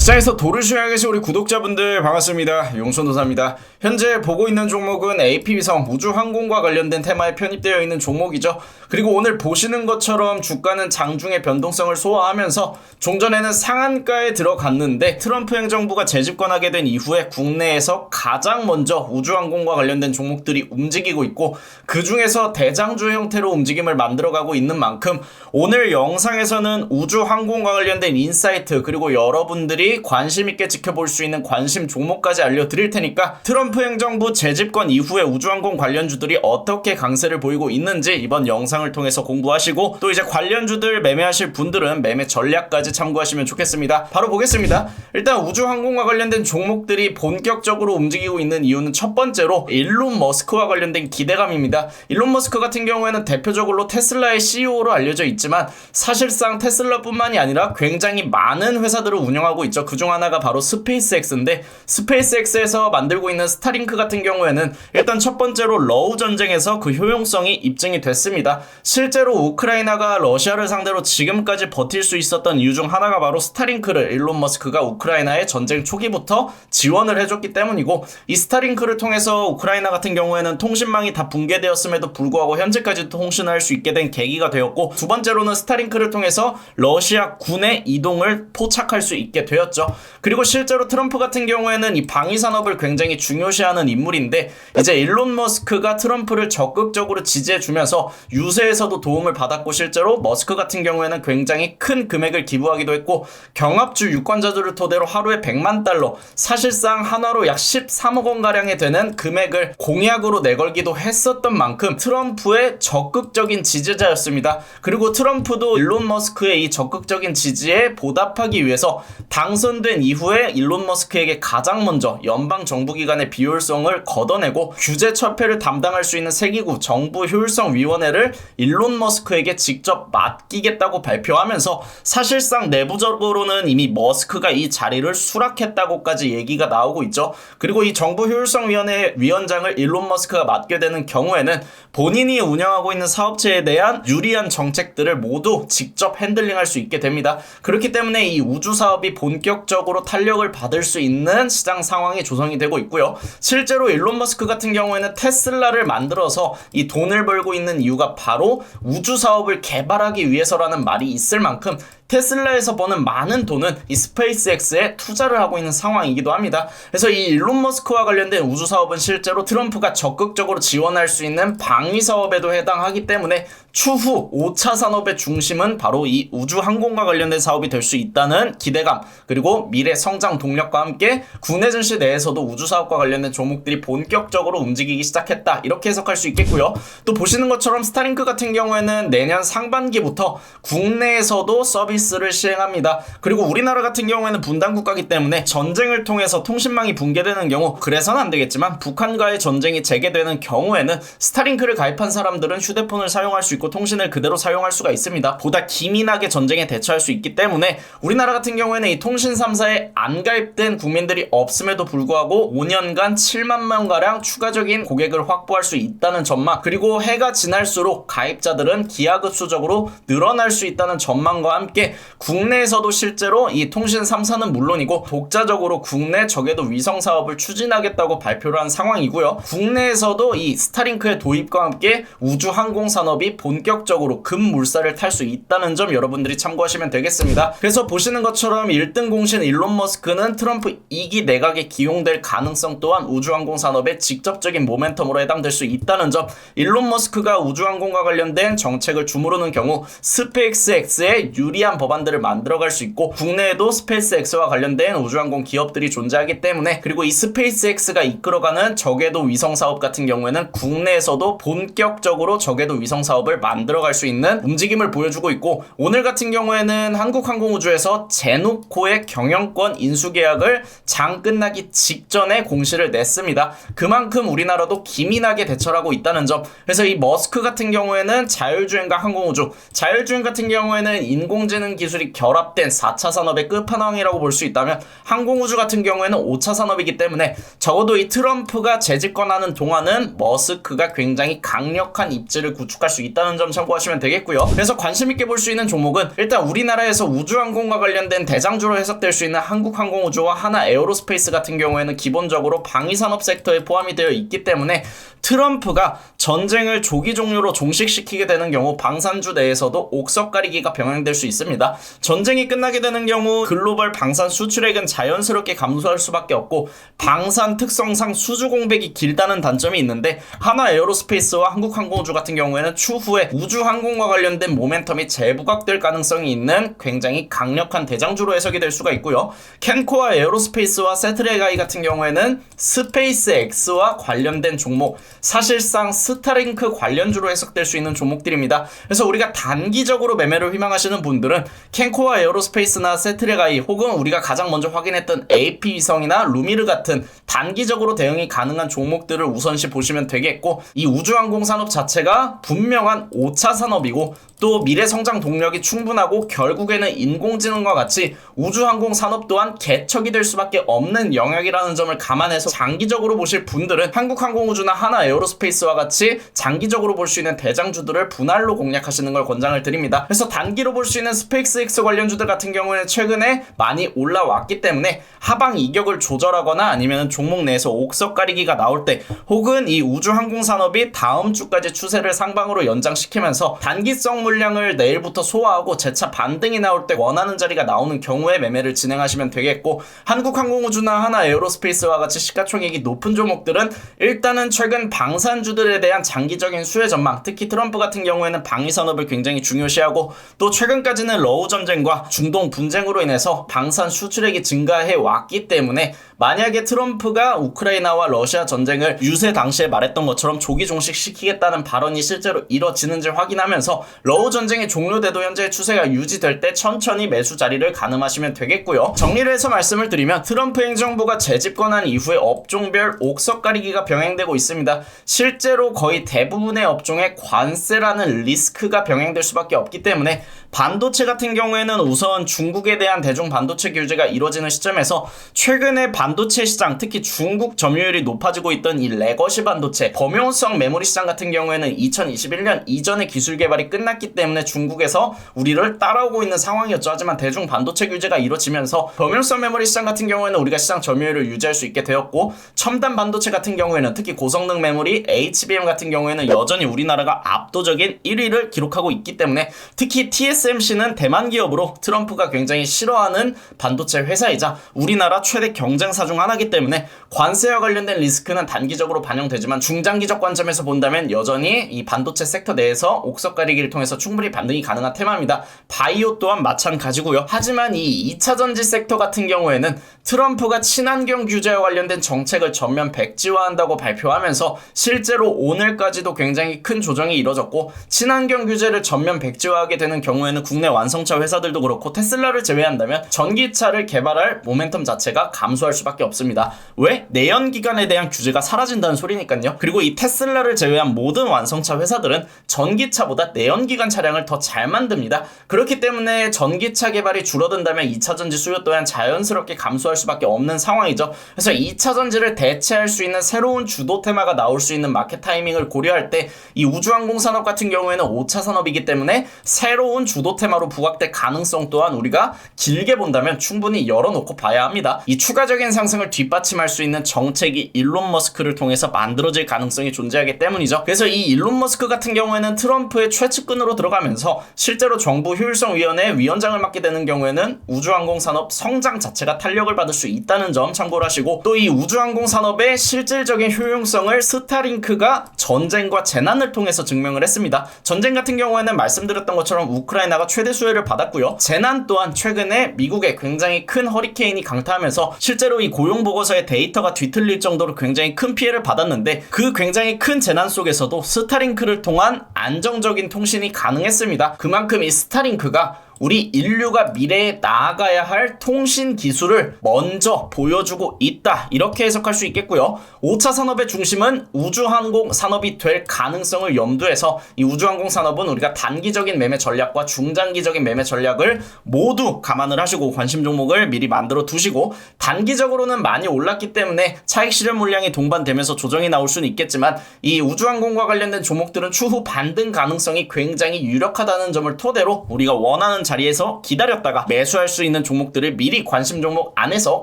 시장에서 도를 수행하고 계신 우리 구독자분들 반갑습니다. 용천도사입니다. 현재 보고 있는 종목은 AP위성 우주항공과 관련된 테마에 편입되어 있는 종목이죠. 그리고 오늘 보시는 것처럼 주가는 장중의 변동성을 소화하면서 종전에는 상한가에 들어갔는데 트럼프 행정부가 재집권하게 된 이후에 국내에서 가장 먼저 우주항공과 관련된 종목들이 움직이고 있고, 그 중에서 대장주 형태로 움직임을 만들어가고 있는 만큼 오늘 영상에서는 우주항공과 관련된 인사이트, 그리고 여러분들이 관심 있게 지켜볼 수 있는 관심 종목까지 알려드릴 테니까 트럼프 행정부 재집권 이후에 우주항공 관련주들이 어떻게 강세를 보이고 있는지 이번 영상을 통해서 공부하시고, 또 이제 관련주들 매매하실 분들은 매매 전략까지 참고하시면 좋겠습니다. 바로 보겠습니다. 일단 우주항공과 관련된 종목들이 본격적으로 움직이고 있는 이유는 첫 번째로 일론 머스크와 관련된 기대감입니다. 일론 머스크 같은 경우에는 대표적으로 테슬라의 CEO로 알려져 있지만 사실상 테슬라뿐만이 아니라 굉장히 많은 회사들을 운영하고 있죠. 그중 하나가 바로 스페이스X인데, 스페이스X에서 만들고 있는 스타링크 같은 경우에는 일단 첫 번째로 러우 전쟁에서 그 효용성이 입증이 됐습니다. 실제로 우크라이나가 러시아를 상대로 지금까지 버틸 수 있었던 이유 중 하나가 바로 스타링크를 일론 머스크가 우크라이나의 전쟁 초기부터 지원을 해줬기 때문이고, 이 스타링크를 통해서 우크라이나 같은 경우에는 통신망이 다 붕괴되었음에도 불구하고 현재까지도 통신할 수 있게 된 계기가 되었고, 두 번째로는 스타링크를 통해서 러시아 군의 이동을 포착할 수 있게 되었죠. 그리고 실제로 트럼프 같은 경우에는 이 방위산업을 굉장히 중요시하는 인물인데, 이제 일론 머스크가 트럼프를 적극적으로 지지해주면서 유세에서도 도움을 받았고, 실제로 머스크 같은 경우에는 굉장히 큰 금액을 기부하기도 했고, 경합주 유권자들을 토대로 하루에 100만 달러, 사실상 한화로 약 13억 원가량에 되는 금액을 공약으로 내걸기도 했었던 만큼 트럼프의 적극적인 지지자였습니다. 그리고 트럼프도 일론 머스크의 이 적극적인 지지에 보답하기 위해서 당선된 이후에 일론 머스크에게 가장 먼저 연방정부기관의 비효율성을 걷어내고 규제 철폐를 담당할 수 있는 세기구 정부효율성위원회를 일론 머스크에게 직접 맡기겠다고 발표하면서, 사실상 내부적으로는 이미 머스크가 이 자리를 수락했다고까지 얘기가 나오고 있죠. 그리고 이 정부효율성위원회 위원장을 일론 머스크가 맡게 되는 경우에는 본인이 운영하고 있는 사업체에 대한 유리한 정책들을 모두 직접 핸들링할 수 있게 됩니다. 그렇기 때문에 이 우주 사업이 본격적으로 탄력을 받을 수 있는 시장 상황이 조성이 되고 있고요. 실제로 일론 머스크 같은 경우에는 테슬라를 만들어서 이 돈을 벌고 있는 이유가 바로 우주 사업을 개발하기 위해서라는 말이 있을 만큼 테슬라에서 버는 많은 돈은 이 스페이스X에 투자를 하고 있는 상황이기도 합니다. 그래서 이 일론 머스크와 관련된 우주 사업은 실제로 트럼프가 적극적으로 지원할 수 있는 방위 사업에도 해당하기 때문에 추후 5차 산업의 중심은 바로 이 우주 항공과 관련된 사업이 될 수 있다는 기대감, 그리고 미래 성장 동력과 함께 국내 증시 내에서도 우주 사업과 관련된 종목들이 본격적으로 움직이기 시작했다, 이렇게 해석할 수 있겠고요. 또 보시는 것처럼 스타링크 같은 경우에는 내년 상반기부터 국내에서도 서비스를 시행합니다. 그리고 우리나라 같은 경우에는 분단 국가이기 때문에 전쟁을 통해서 통신망이 붕괴되는 경우, 그래서는 안 되겠지만 북한과의 전쟁이 재개되는 경우에는 스타링크를 가입한 사람들은 휴대폰을 사용할 수 있고 통신을 그대로 사용할 수가 있습니다. 보다 기민하게 전쟁에 대처할 수 있기 때문에 우리나라 같은 경우에는 이 통신 3사에 안 가입된 국민들이 없음에도 불구하고 5년간 7만 명가량 추가적인 고객을 확보할 수 있다는 전망, 그리고 해가 지날수록 가입자들은 기하급수적으로 늘어날 수 있다는 전망과 함께 국내에서도 실제로 이 통신 3사는 물론이고 독자적으로 국내 저궤도 위성 사업을 추진하겠다고 발표를 한 상황이고요. 국내에서도 이 스타링크의 도입과 함께 우주 항공 산업이 본격적으로 급물살을 탈 수 있다는 점 여러분들이 참고하시면 되겠습니다. 그래서 보시는 것처럼 1등 공신 일론 머스크는 트럼프 2기 내각에 기용될 가능성 또한 우주항공 산업의 직접적인 모멘텀으로 해당될 수 있다는 점, 일론 머스크가 우주항공과 관련된 정책을 주무르는 경우 스페이스X에 유리한 법안들을 만들어갈 수 있고, 국내에도 스페이스X와 관련된 우주항공 기업들이 존재하기 때문에, 그리고 이 스페이스X가 이끌어가는 저궤도 위성 사업 같은 경우에는 국내에서도 본격적으로 저궤도 위성 사업을 만들어갈 수 있는 움직임을 보여주고 있고, 오늘 같은 경우에는 한국항공우주에서 제누코의 경영권 인수계약을 장 끝나기 직전에 공시를 냈습니다. 그만큼 우리나라도 기민하게 대처를 하고 있다는 점, 그래서 이 머스크 같은 경우에는 자율주행과 항공우주, 자율주행 같은 경우에는 인공지능 수혜는 기술이 결합된 4차 산업의 끝판왕이라고 볼 수 있다면 항공우주 같은 경우에는 5차 산업이기 때문에 적어도 이 트럼프가 재집권하는 동안은 머스크가 굉장히 강력한 입지를 구축할 수 있다는 점 참고하시면 되겠고요. 그래서 관심있게 볼 수 있는 종목은 일단 우리나라에서 우주항공과 관련된 대장주로 해석될 수 있는 한국항공우주와 하나에어로스페이스 같은 경우에는 기본적으로 방위산업 섹터에 포함이 되어 있기 때문에 트럼프가 전쟁을 조기 종료로 종식시키게 되는 경우 방산주 내에서도 옥석 가리기가 병행될 수 있습니다. 전쟁이 끝나게 되는 경우 글로벌 방산 수출액은 자연스럽게 감소할 수밖에 없고 방산 특성상 수주 공백이 길다는 단점이 있는데 하나에어로스페이스와 한국항공우주 같은 경우에는 추후에 우주항공과 관련된 모멘텀이 재부각될 가능성이 있는 굉장히 강력한 대장주로 해석이 될 수가 있고요. 캔코아 에어로스페이스와 세트레가이 같은 경우에는 스페이스X와 관련된 종목, 사실상 스타링크 관련주로 해석될 수 있는 종목들입니다. 그래서 우리가 단기적으로 매매를 희망하시는 분들은 캔코아 에어로스페이스나 세트레가이 혹은 우리가 가장 먼저 확인했던 AP위성이나 루미르 같은 단기적으로 대응이 가능한 종목들을 우선시 보시면 되겠고, 이 우주항공 산업 자체가 분명한 5차 산업이고 또 미래 성장 동력이 충분하고 결국에는 인공지능과 같이 우주항공 산업 또한 개척이 될 수밖에 없는 영역이라는 점을 감안해서 장기적으로 보실 분들은 한국항공우주나 하나에어로스페이스와 같이 장기적으로 볼 수 있는 대장주들을 분할로 공략하시는 걸 권장을 드립니다. 그래서 단기로 볼 수 있는 스페이스X 관련주들 같은 경우에는 최근에 많이 올라왔기 때문에 하방 이격을 조절하거나 아니면 종목 내에서 옥석 가리기가 나올 때 혹은 이 우주항공 산업이 다음 주까지 추세를 상방으로 연장시키면서 단기성 물량을 내일부터 소화하고 재차 반등이 나올 때 원하는 자리가 나오는 경우에 매매를 진행하시면 되겠고, 한국항공우주나 하나에어로스페이스와 같이 시가총액이 높은 종목들은 일단은 최근 방산주들에 대한 장기적인 수혜 전망, 특히 트럼프 같은 경우에는 방위산업을 굉장히 중요시하고 또 최근까지는 러우 전쟁과 중동 분쟁으로 인해서 방산 수출액이 증가해 왔기 때문에 만약에 트럼프가 우크라이나와 러시아 전쟁을 유세 당시에 말했던 것처럼 조기 종식시키겠다는 발언이 실제로 이뤄지는지 확인하면서 러우 전쟁이 종료돼도 현재의 추세가 유지될 때 천천히 매수 자리를 가늠하시면 되겠고요. 정리를 해서 말씀을 드리면 트럼프 행정부가 재집권한 이후에 업종별 옥석 가리기가 병행되고 있습니다. 실제로 거의 대부분의 업종에 관세라는 리스크가 병행될 수밖에 없기 때문에 반도체 같은 경우에는 우선 중국에 대한 대중 반도체 규제가 이루어지는 시점에서 최근에 반도체 시장, 특히 중국 점유율이 높아지고 있던 이 레거시 반도체, 범용성 메모리 시장 같은 경우에는 2021년 이전에 기술 개발이 끝났기 때문에 중국에서 우리를 따라오고 있는 상황이었죠. 하지만 대중 반도체 규제가 이루어지면서 범용성 메모리 시장 같은 경우에는 우리가 시장 점유율을 유지할 수 있게 되었고, 첨단 반도체 같은 경우에는 특히 고성능 메모리 HBM 같은 경우에는 여전히 우리나라가 압도적인 1위를 기록하고 있기 때문에 특히 TSMC는 대만 기업으로 트럼프가 굉장히 싫어하는 반도체 회사이자 우리나라 최대 경쟁사 중 하나이기 때문에 관세와 관련된 리스크는 단기적으로 반영되지만 중장기적 관점에서 본다면 여전히 이 반도체 섹터 내에서 옥석 가리기를 통해서 충분히 반등이 가능한 테마입니다. 바이오 또한 마찬가지고요. 하지만 이 2차 전지 섹터 같은 경우에는 트럼프가 친환경 규제와 관련된 정책을 전면 백지화한다고 발표하면서 실제로 오늘까지도 굉장히 큰 조정이 이뤄졌고, 친환경 규제를 전면 백지화하게 되는 경우에는 국내 완성차 회사들도 그렇고 테슬라를 제외한다면 전기차를 개발할 모멘텀 자체가 감소할 수밖에 없습니다. 왜? 내연기관에 대한 규제가 사라진다는 소리니까요. 그리고 이 테슬라를 제외한 모든 완성차 회사들은 전기차보다 내연기관 차량을 더 잘 만듭니다. 그렇기 때문에 전기차 개발이 줄어든다면 2차 전지 수요 또한 자연스럽게 감소할 수밖에 없는 상황이죠. 그래서 2차 전지를 대체할 수 있는 새로운 주도 테마가 나올 수 있는 마켓 타이밍을 고려할 때 이 우주항공 산업 같은 경우에는 5차 산업이기 때문에 새로운 주도 테마로 부각될 가능성 또한 우리가 길게 본다면 충분히 열어놓고 봐야 합니다. 이 추가적인 상승을 뒷받침할 수 있는 정책이 일론 머스크를 통해서 만들어질 가능성이 존재하기 때문이죠. 그래서 이 일론 머스크 같은 경우에는 트럼프의 최측근으로 들어가면서 실제로 정부 효율성위원회 위원장을 맡게 되는 경우에는 우주항공 산업 성장 자체가 탄력을 받을 수 있다는 점 참고를 하시고, 또 이 우주항공 산업의 실질적인 효용성을 스타링크가 전쟁과 재난을 통해서 증명을 했습니다. 전쟁 같은 경우에는 말씀드렸던 것처럼 우크라이나가 최대 수혜를 받았고요. 재난 또한 최근에 미국에 굉장히 큰 허리케인이 강타하면서 실제로 이 고용보고서의 데이터가 뒤틀릴 정도로 굉장히 큰 피해를 받았는데, 그 굉장히 큰 재난 속에서도 스타링크를 통한 안정적인 통신이 가능했습니다. 그만큼 이 스타링크가 우리 인류가 미래에 나아가야 할 통신 기술을 먼저 보여주고 있다. 이렇게 해석할 수 있겠고요. 5차 산업의 중심은 우주항공 산업이 될 가능성을 염두해서 이 우주항공 산업은 우리가 단기적인 매매 전략과 중장기적인 매매 전략을 모두 감안을 하시고 관심 종목을 미리 만들어 두시고, 단기적으로는 많이 올랐기 때문에 차익 실현 물량이 동반되면서 조정이 나올 수는 있겠지만 이 우주항공과 관련된 종목들은 추후 반등 가능성이 굉장히 유력하다는 점을 토대로 우리가 원하는 자리에서 기다렸다가 매수할 수 있는 종목들을 미리 관심 종목 안에서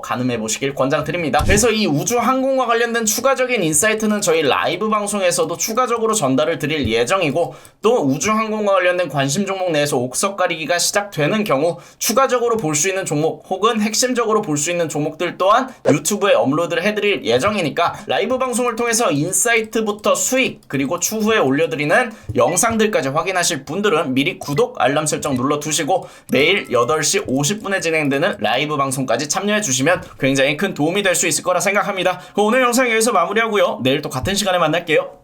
가늠해 보시길 권장드립니다. 그래서 이 우주항공과 관련된 추가적인 인사이트는 저희 라이브 방송에서도 추가적으로 전달을 드릴 예정이고, 또 우주항공과 관련된 관심 종목 내에서 옥석 가리기가 시작되는 경우 추가적으로 볼 수 있는 종목 혹은 핵심적으로 볼 수 있는 종목들 또한 유튜브에 업로드를 해드릴 예정이니까 라이브 방송을 통해서 인사이트부터 수익 그리고 추후에 올려드리는 영상들까지 확인하실 분들은 미리 구독, 알람 설정 눌러두시고 매일 8시 50분에 진행되는 라이브 방송까지 참여해주시면 굉장히 큰 도움이 될 수 있을 거라 생각합니다. 오늘 영상 여기서 마무리하고요. 내일 또 같은 시간에 만날게요.